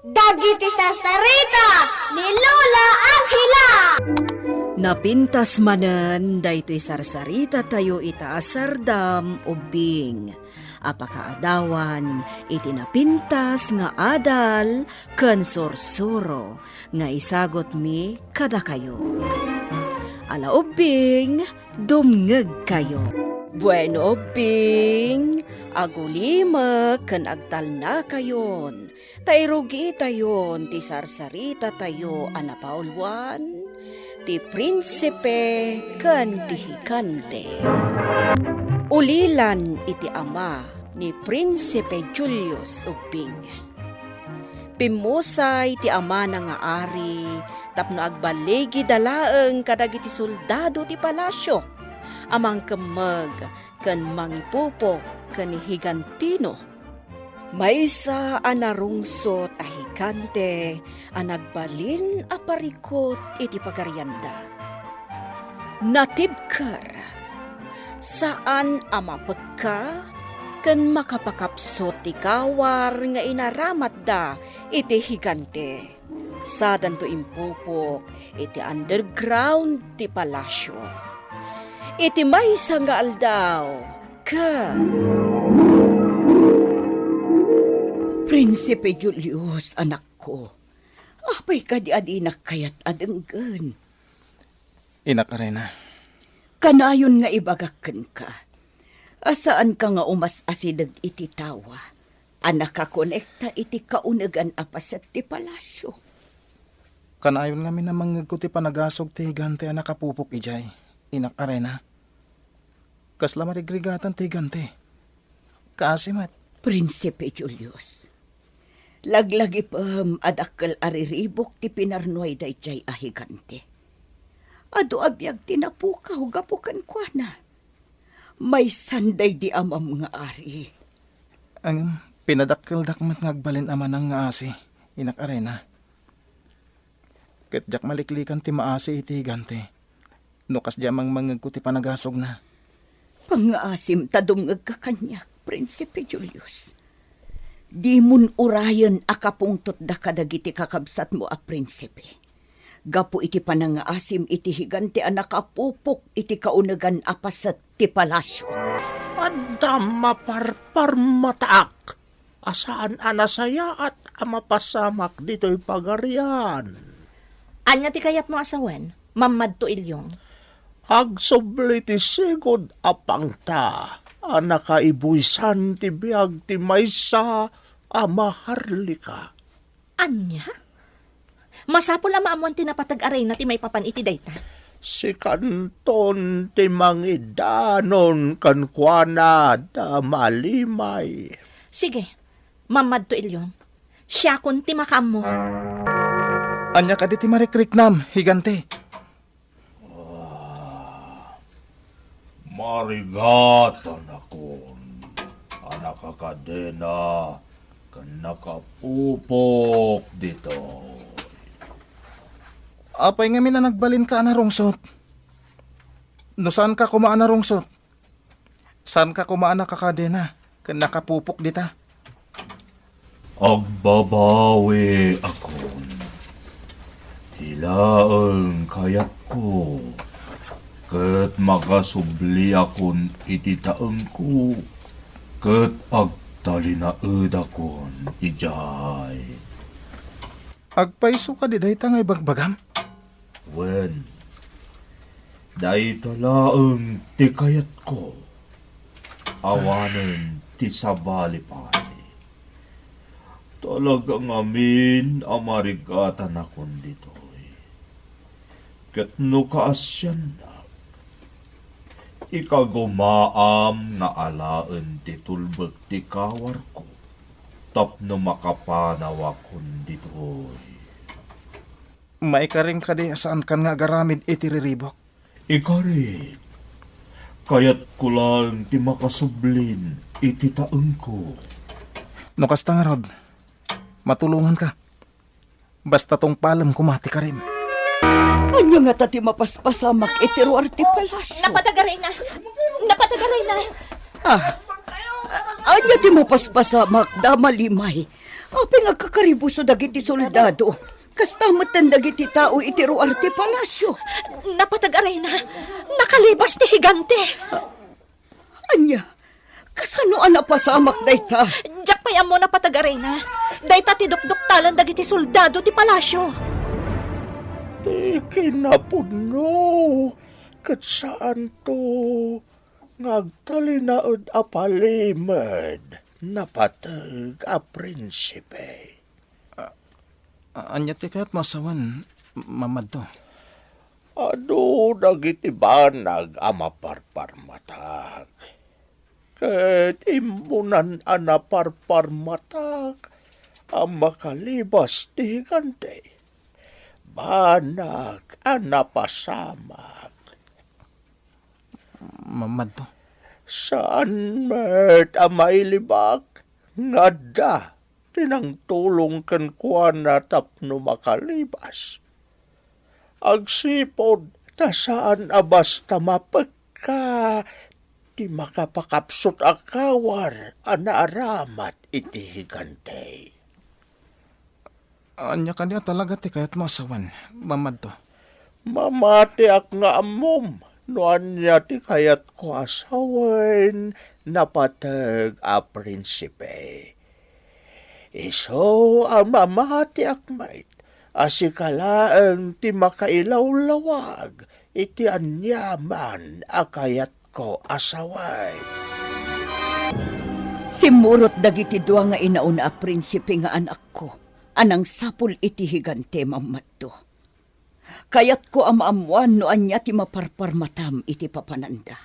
Dagiti sasarita ni Lola Angela. Napintas manen daytoy sarsarita tayo ita asardam ubing. Apakaadawan iti napintas nga adal ken sursuro nga isagot mi kada kayo. Ala ubing dumngeg kayo. Bueno ubing agulima ken agtalna kayon. Tayrugi tayon ti sarsarita tayo anapaulwan. Ti prinsipe ken ti hikante. Ulilan iti ama ni Prinsipe Julius ubing. Pimusay ti ama na nga ari tapno agbaligi dalaeng kadagiti soldado ti palasyo. Amang kemeg ken mangipupok ken higantino. Maysa anarungsot a hikante anagbalin a parikot iti pagaryanda. Natibker, saan amapagka ken makapakapsot ti kawar nga inaramat da iti higante. Sadan to impupok iti underground ti palasyo. Iti maysa nga aldaw ken Prinsipe Julius, anak ko. Apay ka di adinak kayat adenggan. Inak Arena. Kanayon nga ibagaken ka. Asaan ka nga umas-asidag iti tawa? Anak ka konekta iti kaunagan apasat ti palasyo. Kanayon nga minamangag ko ti panagasog ti higante anak kapupok ijay. Inak Arena. Kasla marigrigatan ti higante. Kaasimat. Prinsipe Julius. Laglagi pam adakkel ariribok ti pinarnoy da ijay ahigante. Ado abiyag tinapukaw gapukan kwa na. May sanday di amam nga ari. Ang pinadakkel-dakmat nga agbalin ama ng nga asi. Inak Arena. Ketjak maliklikan ti maasi iti higante. Nukas jamang mangag ko ti panagasog na. Pangaasim tadumngag ka kanyak, Prinsipe Julius. Di mun urayan akapungtot da kadagiti kakabsat mo a prinsipe. Gapu iti panangaasim iti higante anak apupok iti kaunagan apasat ti palasyo. Adam maparpar mataak. Asaan anasaya at amapasamak dito'y pagarian. Anya ti kayat mo asawen, mamad to ilyong. Agsubli ti sigod apangta. Anakaibuisan ti biag ti maysa amaharlika. Anya? Masapul ama amuan tinapatag-aray na ti may papan iti dayta. Si kanton ti mangidanon kankwana da malimay. Sige, mamad to ilyong. Siya kun ti makam mo. Anya ka di ti marikriknam, higante. Marigatan akon, anak kakadena, kan nakapupok dito. Apay nga mina nagbalin ka anarungsot. No saan ka kumaan narungsot? Saan ka kumaan na kakadena? Kan nakapupok dita? Agbabawi akon, tilaang kayat ko. Ket makasubli akon iti taeng ko, ket agtalinaed akon ijay. Agpaiso ka di dayta nga ibagbagam? Wen, dahi talaang ti kayat ko, awanen ti sabalipay. Talagang amin amarigatan akon ditoy. Ket no kaasyan na, ikagumaam nga alaen ti tulbeg ti kawar ko, tapno makapanaw akon ditoy. Maikaring ka di saan kan nga garamid iti riribok. Ikarit, kayat ko lang ti makasublin iti taeng ko. No kasta nga Rod, matulungan ka. Basta tong palam kumati ka rin. Anya nga tati mapaspasamak iti ruar ti palasyo. Napatagaray na! Napatagaray na! Anya ti mo paspasamak da malimay. Api nga kakaribuso dagiti soldado. Kastamatan dagiti tao iti ruarte palasyo. Napatag-aray na. Nakalibas ti higante. Anya, kasano ang napasamak dayta? Diyak pa'y amo napatag-aray na. Dayta ti dukduktalan dagiti soldado ti palasyo. Ti kinapuno. Kat saan to? Ngagtalinaod a palimad. Napatag a prinsipe. Anya ti kayat masawan, mamad to. Ano dagiti banag a maparparmatag? Ket imunan a naparparmatag a makalibas ti higante. Banag a napasamak. Mamad to. Saan met a mailibak? Ngada, tinangtulong kan kuan na tapno makalibas. Agsipod, ta saan a basta mapagka, ti makapakapsot a kawar, a naaramat iti higante. Anya kanya talaga ti kayat masawan, mamad to. Mamati ak nga amom, noan niya ti kayat ko asawen, napatag a prinsipe. Iso ang mamati ak mait, asikalaang ti makailawlawag, iti anyaman a kayat ko asawen. Simurot dagiti dua nga inauna a prinsipe nga anak ko. Anang sapul iti higante mamadto. Kayat ko amaamuan no anya ti maparparmatam iti papananda.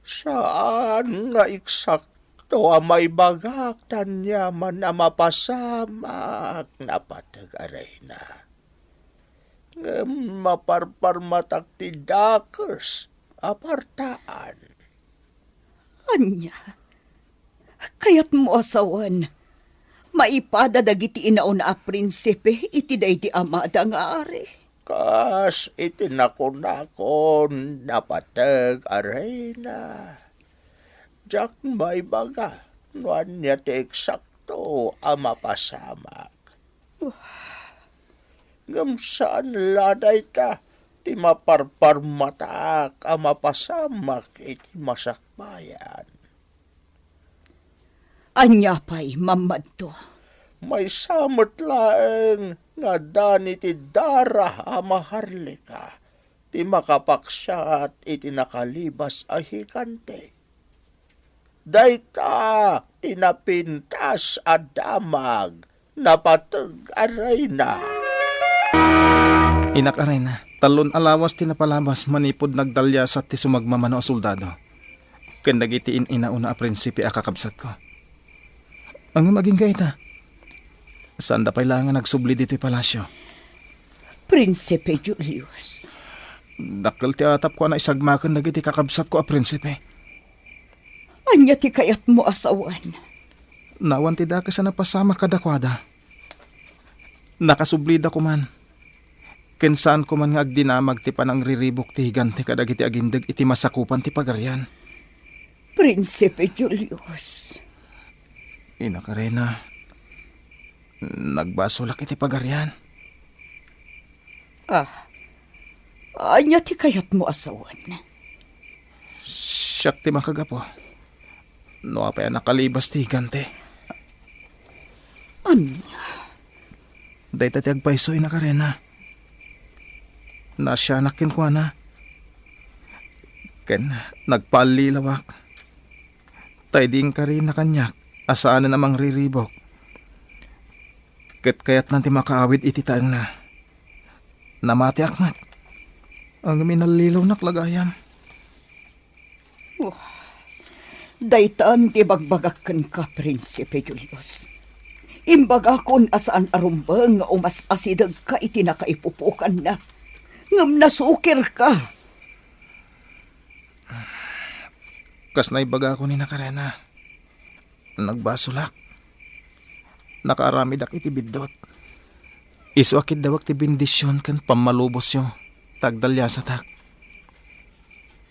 Saan nga eksakto a may bagak tanyaman na mapasamak na patag-aray na? Maparparmatak ti dakes, apartaan. Anya, kayat mo asawan. Maipada dagiti inauna a prinsipe iti dayti amada nga ari. Kas itinakon-nakon napatag aray na. Jak may baga, nuan niya ti eksakto a mapasamak. Gamsaan laday ta, ti maparparmatak a mapasamak iti masakbayan. Anya pa'y mamadto. May samot laeng nga dani ti dara a maharlika, ti makapaksat iti nakalibas a hikante. Dayta tinapintas a damag, napatag aray na. Inakaray na, talon alawas tinapalabas manipod nagdalya sa ti sumagmamano a soldado. Ken dagiti inauna a prinsipe a kakabsat ko. Ang maging gaita. Saan da pailangan nagsubli dito'y palasyo? Prinsipe Julius. Dakkel ti atap ko na isagmakan dagiti kakabsat ko a prinsipe. Anya ti kayat mo asawan. Nawan ti da sa napasama kadakwada. Nakasubli da ko man. Ken saan ko man nga agdinamag ti panang riribok ti higante kadagiti agindag iti masakupan ti pagaryan. Prinsipe Julius. Inakarena, nagbasulak iti pagaryan. Anya ti kayat mo asawan. Siyak ti makagapo. No apay nakalibas ti higante. Anya? Dayta ti agpaiso inakarena. Nasyanak ko na. Ken nagpalilawak. Tay ding ka rin na kanyak. Asaan na namang riribok. Ket kayat nanti makaawid iti taeng na. Namati akmat. Ang minalilaw naklagayam. Daytaan ti bagbagakan ka, Prinsipe Julius. Imbaga kon asaan arumbang umas asidag ka iti nakaipupukan na. Ngam nasukir ka. Kas naibaga ko ni nakarena. Nagbasulak. Nakaaramid ak iti bidot. Iswakid dawak ti bendisyon kan pamalubos yo. Tagdalya sa tak.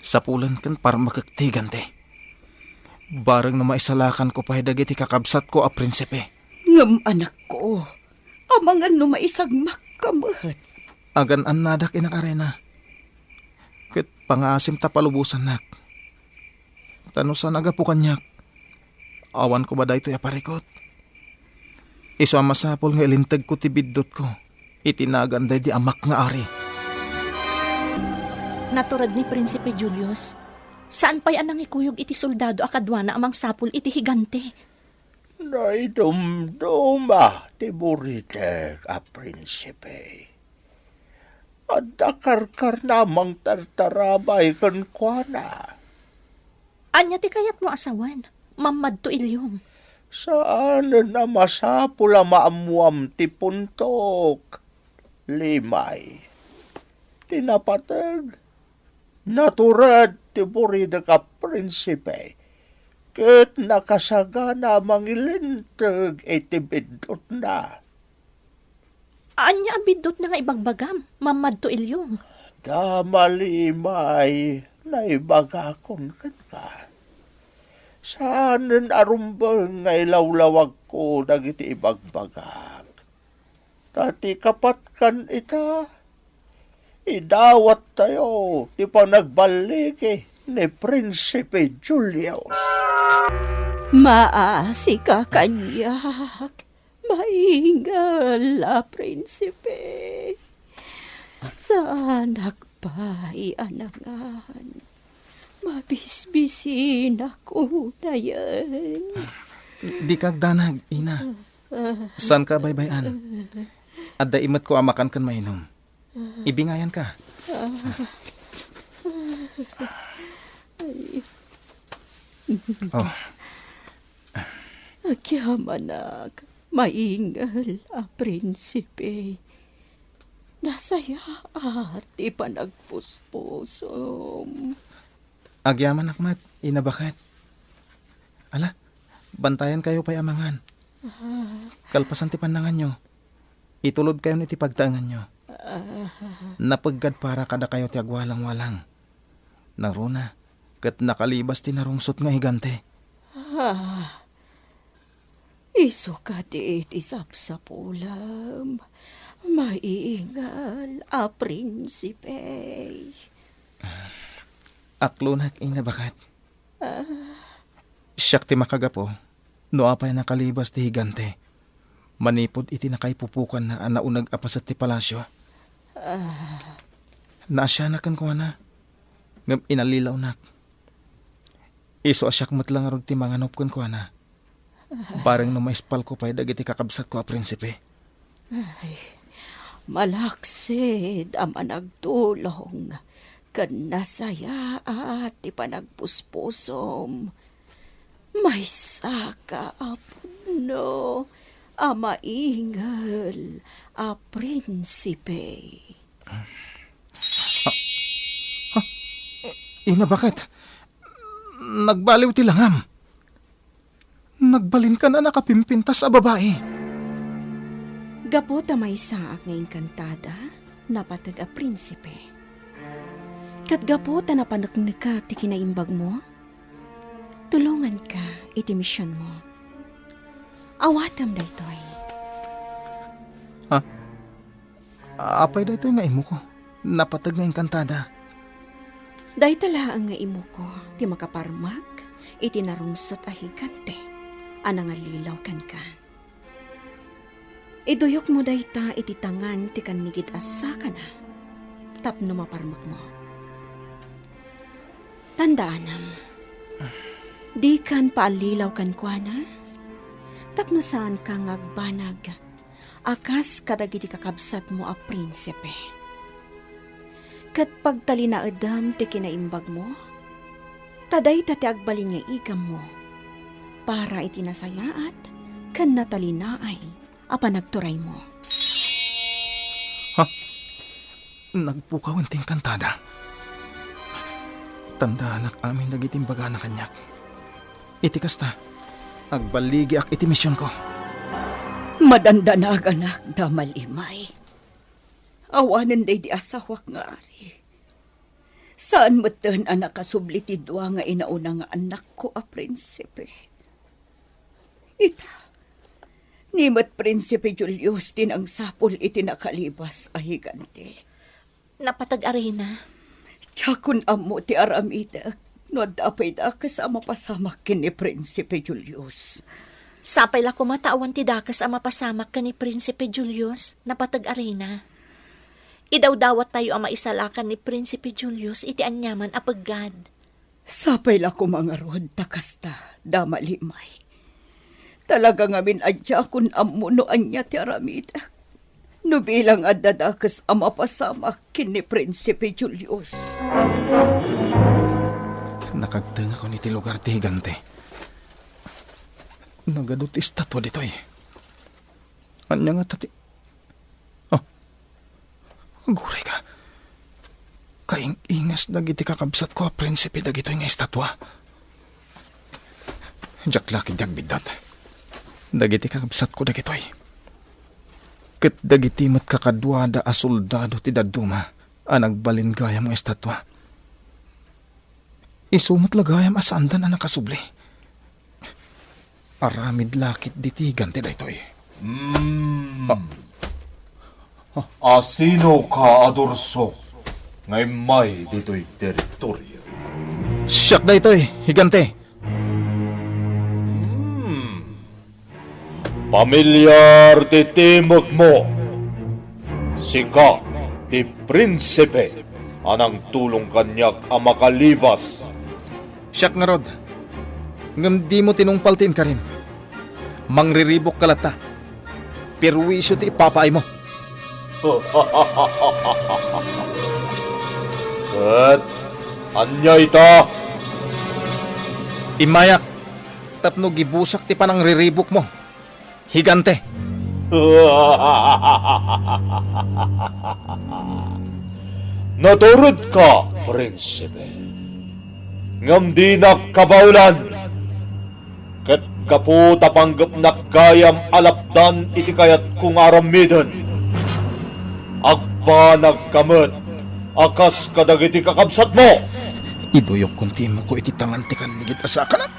Sapulan kan para makaktigante. Barang na maisalakan ko pa dagiti kakabsat ko a prinsipe. Ngam anak ko, amangan no maisagmak kamat. Agan an nadak inakarena. Ket pangasim ta palubusan nak. Tanusan aga po kanyak. Awan ko ba dahito ya parikot? Iso ang masapol nga ilintag ko tibidot ko. Itinagan day di amak nga ari. Naturad ni Prinsipe Julius. Saan pa'y anang ikuyog iti soldado akadwana amang sapul iti higante? Naidumduma ti buritek a prinsipe. At dakarkar namang tartarabay kan kwa na. Anya ti kayat mo asawan? Mamad to ilyong. Saan na masapula maamuam ti puntok? Limay. Tinapatag. Naturad ti burida ka prinsipe. Ket nakasagana mangilintag iti bidot na. Anya abidot na nga ibagbagam? Mamad to ilyong. Damalimay na ibagakon ka. Saan arumbang nga ilawlawag ko dagiti ibagbagak. Tati kapat kan ita. Idawat tayo ti panagbalik ni Prinsipe Julius. Maasi ka kanyak, maingal a prinsipe. Sa anak pa ianangan, mabisbisin ako na yan. Di kagdanag, ina. San ka baybayan? Adda imat ko amakan kan mainom. Ibingayan ka. Oh, Agyamanag, maingal a prinsipe. Nasaya at ipanagpuspusom. agyaman akmat, ina bakit? Ala, bantayan kayo pa'y amangan. Kalpasan ti panangan nyo. Itulod kayo ni ti pagtangan nyo. Napaggad para kada kayo ti agwalang-walang. Naruna, kat nakalibas ti narungsot nga higante. Iso ka di iti sapsapulam. Maingal a prinsipe. Aklunak, ina bakit? Siyak ti makagapo, no apay nakalibas ti higante. Manipod iti nakaipupukan na anaunag apasat ti palasyo. Naasyanakan ko na. Ngam inalilaw nak. Iso asyak matlang arod ti manganop ko na. Parang no maispal ko pa'y dagiti kakabsat ko a prinsipe. Malaksid ang managtulong. Kan nasaya at ipanagpuspusom. May saka apuno. Amaingal a prinsipe. Ina bakit? Nagbaliw ti langam. Nagbalin ka na nakapimpintas sa babae. Gapota may saak nga inkantada, napatag a prinsipe. Kat gapota na panaknika ti kinaimbag mo, tulungan ka iti misyon mo. Awatam da ito'y. Apay da ito nga imo ko. Napatag nga inkantada. Day talaang nga imo ko, ti makaparmak, iti narungsot a higante, anang alilaw kan ka. Iduyok mo day ta iti tangan ti kanigid asa ka na, tapno maparmak mo. Tandaanam, di kan paalilaw kan kwa na, tapno saan ka ngagbanag, akas kadagiti kakabsat mo a prinsipe. Kat pagtalinaedam ti kinaimbag mo, taday tati agbalin nga ikam mo, para itinasayaat, kan natalinaay, apa nagturay mo. Nagpukaw ang ting kantada. Tandaan ak amin nagitimbaga na kanyak. Iti kasta, agbaligi ak iti misyon ko. Madandanag anak damalimay. Awanan day di asawak nga ari. Saan matan anak kasubli ti dua nga inauna nga anak ko a prinsipe? Ita, nimat Prinsipe Julius din ang sapol iti nakalibas a higante. Napatag-arena. Tiyakon amo ti aramida, no dapay da kasama pasamak kini Prinsipe Julius. Sapay la kumatawan ti dakas ang mapasamak ka ni Prinsipe Julius, napatag-arena. Idawdawat tayo ang maisalakan ni Prinsipe Julius iti anyaman apagad. Sapay la ko mga rod takasta, damalimay. Talaga ngamin adya kun amunoan niya ti aramida. No bilang adadakas ang mapasamak kini Prinsipe Julius. Nakagteng ako ni ti lugar ti higante. Nagadot estatwa ditoy. Anya nga tati... Aguray ka. Kaing ingas dagiti kakabsat ko a prinsipe dagito nga estatwa. Jaklaki dagbidat. Dagiti kakabsat ko dagitoy. Ket dagiti met kakadwada a soldado ti daduma a nagbalin gayam nga estatwa. Isumot lagayam asandan a nakasubli. Aramid lakit ditigan ti daytoy. Asino ka adorso ngay may dito'y teritoryo? Siyak daytoy, higante. Pamilyar ti timog mo. Sika ti prinsipe anang tulong kanyak ang makalibas. Siyak nga rod. Ngam di mo tinungpaltin ka rin. Mangriribok kalata. Perwisyo ti ipapaay mo. At anya ita? Imayak. Tapno gibusak ti panang riribok mo. Higante. Naturod ka, prinsipe. Ngam di nakabaulan. Kat kapu tapanggap nakgayam alapdan iti kayat kung aramiden. Agba nagkamot, akas kadagiti kakabsat mo. Iduyok kunti mo ko iti tangantikan nigit asaka na.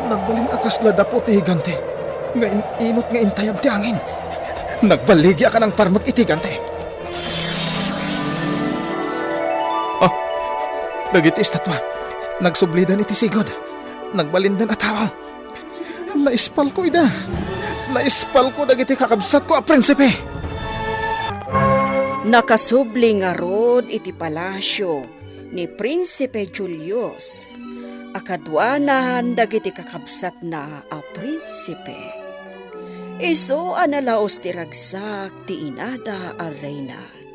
Nagbalin akas lada po ti higante. Ngayon inot nga intayab ti angin. Nagbaligya ka ng parmak iti higante. Dagiti estatwa. Nagsublidan iti sigod. Nagbalindan at tao. Naispal ko ida. Naispal ko dagiti kakabsat ko a prinsipe. Nakasubli nga rod iti palasyo ni Prinsipe Julius. Akadwanahan dagiti kakabsat na a prinsipe. Iso analaos ti ragsak ti inada a reyna.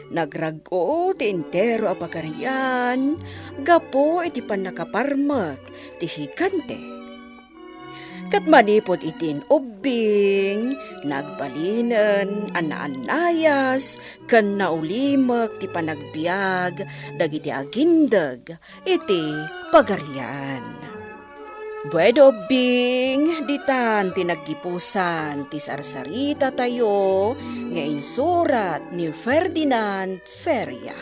Nagrago ti entero a pagarian, gapo iti panakaparmak ti higante. Kat manipod itin ubing, nagbalinan, anaanayas, kan naulimak ti panagbiag, dagiti agindag, iti pagarian. Buedo ubing, ditan tinaggipusan, ti sarsarita tayo, nga insurat ni Ferdinand Feria.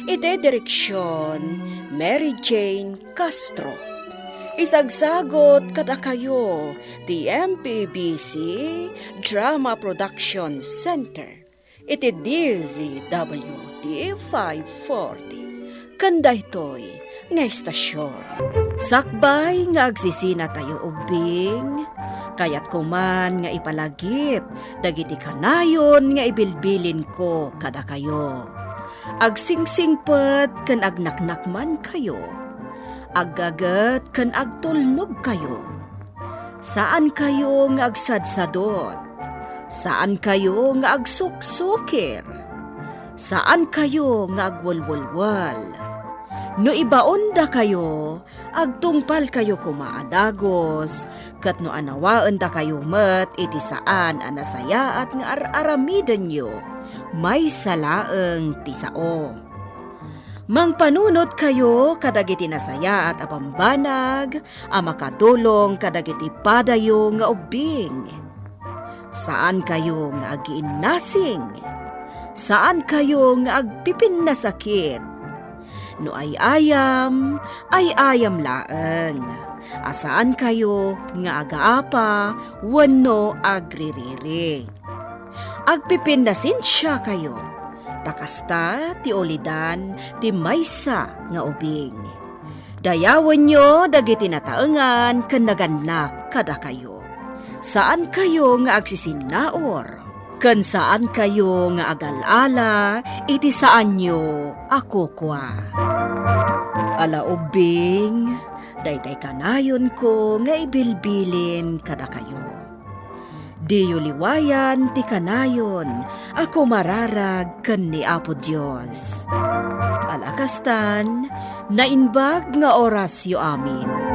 Iti direksyon, Mary Jane Castro. Isagsagot kada kayo, the MPBC Drama Production Center. Iti DZWT 540. Kanda ito'y nga estasyon. Sakbay nga agsisina tayo ubing, kayat kuman nga ipalagip, dagiti kanayon nga ibilbilin ko kada kayo. Agsingsingpet kan agnaknakman kayo, aggagat kan agtulnog kayo. Saan kayo nga agsadsadot? Saan kayo nga agsuksukir? Saan kayo nga agwalwalwal? No ibaon da kayo, agtungpal kayo kumaadagos, kat no anawaan da kayo met, iti saan anasaya at nga aramiden nyo, may salaeng ti sao. Mangpanunod kayo kadagiti nasaya at apambanag, a makatulong kadagiti padayo nga ubing. Saan kayo nga agiinnasing? Saan kayo nga agpipin na sakit? No ay ayam laeng. Asaan kayo nga agaapa, wano agririri. Agpipin na sinsya kayo. Takasta ti olidan ti maysa nga ubing. Dayawan nyo dagiti nataengan ken naganak kada kayo. Saan kayo nga agsisinaor? Ken saan kayo nga agalala, iti saan nyo ako kwa. Ala ubing, daytay kanayon ko nga ibilbilin kada kayo. Diyo liwayan ti kanayon, ako mararag ken ni Apo Dios. Alakastan, nainbag nga orasyo amin.